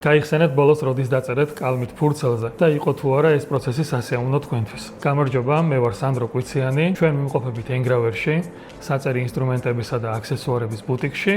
გაიხსენეთ ბოლოს როდის დაწერეთ კალმით ფურცელზე და იყო თუ არა ეს პროცესი სასიამოვნო თქვენთვის. გამარჯობა, მე ვარ სანდრო კვიციანი. ჩვენ ვიმყოფებით ენგრავერში, საწერი ინსტრუმენტებისა და აქსესუარების ბუტიკში.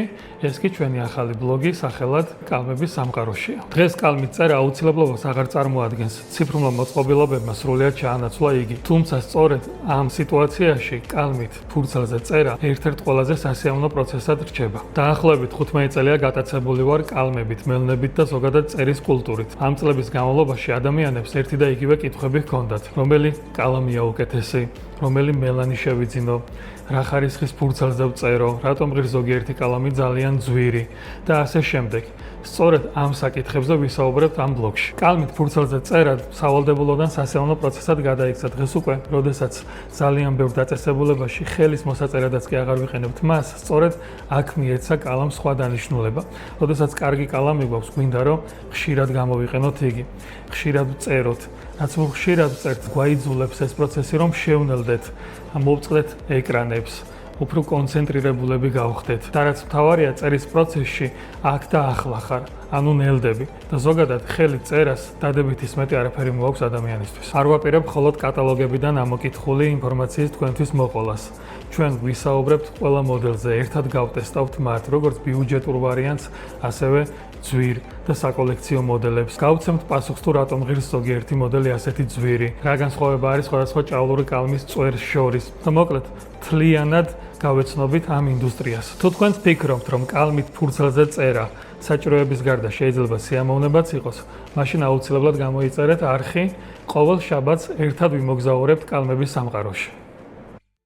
ეს კი ჩვენი ახალი ბლოგი სახელად კალმების სამყაროშია. დღეს კალმით წერა აუცილებლობას აღარ წარმოადგენს. ციფრულმა მოწყობილობებმა სრულიად ჩაანაცვლა იგი. თუმცა სწორედ ამ სიტუაციაში კალმით ფურცელზე წერა ერთ-ერთ ყველაზე სასიამოვნო პროცესად რჩება. დაახლოებით 15 წელია გატაცებული ვარ კალმებით, მელნებით და ზოგადად წერის კულტურით. ამ წლების განმავლობაში ადამიანებს ერთი და იგივე კითხვები ჰქონდათ. რომელი კალამია უკეთესი, რომელი მელანი შევიძინო, რა ხარისხის ფურცელზე ვწერო, რატომ ღირს ზოგიერთი კალამი ძალიან ძვირი და ასე შემდეგ. სწორედ ამ საკითხებზე ვისაუბრებთ ამ ბლოგში. კალმით ფურცელზე წერა სავალდებულოდან სასიამოვნო პროცესად გადაიქცა. დღეს უკვე, როდესაც ძალიან ბევრ დაწესებულებაში ხელის მოსაწერადაც კი აღარ ვიყენებთ მას, სწორედ აქ მიეცა კალამს სხვა დანიშნულება. როდესაც კარგი კალამი გვაქვს, გვინდა რომ ხშირად გამოვიყენოთ იგი, ხშირად ვწეროთ. რაც ხშირად ვწერთ, გვაიძულებს ეს პროცესი, რომ შევნელდეთ, მოვწყდეთ ეკრანებს. უფრო კონცენტრირებულები გავხდეთ და რაც მთავარია წერის პროცესში აქ და ახლა ხარ, ანუ ნელდები და ზოგადად ხელი წერას დადებითის მეტი არაფერი მოაქვს ადამიანისთვის. არ ვაპირებ მხოლოდ კატალოგებიდან ამოკითხული ინფორმაციის თქვენთვის მოყოლას. ჩვენ ვისაუბრებთ ყველა მოდელზე, ერთად გავტესტავთ მათ, როგორც ბიუჯეტურ ვარიანტს, ასევე ძვირ და საკოლექციო მოდელებს. გავცემთ პასუხს თუ რატომ ღირს ზოგიერთი მოდელი ასეთი ძვირი, რა განსხვავება არის სხვადასხვა ჭავლური კალმის წვერს შორის და მოკლედ მთლიანად გავეცნობით ამ ინდუსტრიას. თუ თქვენ ფიქრობთ, რომ კალმით ფურცელზე წერა საჭიროების გარდა შეიძლება სიამოვნებაც იყოს, მაშინ აუცილებლად გამოიწერეთ არხი, ყოველ შაბათს ერთად ვიმოგზაურებთ კალმების სამყაროში.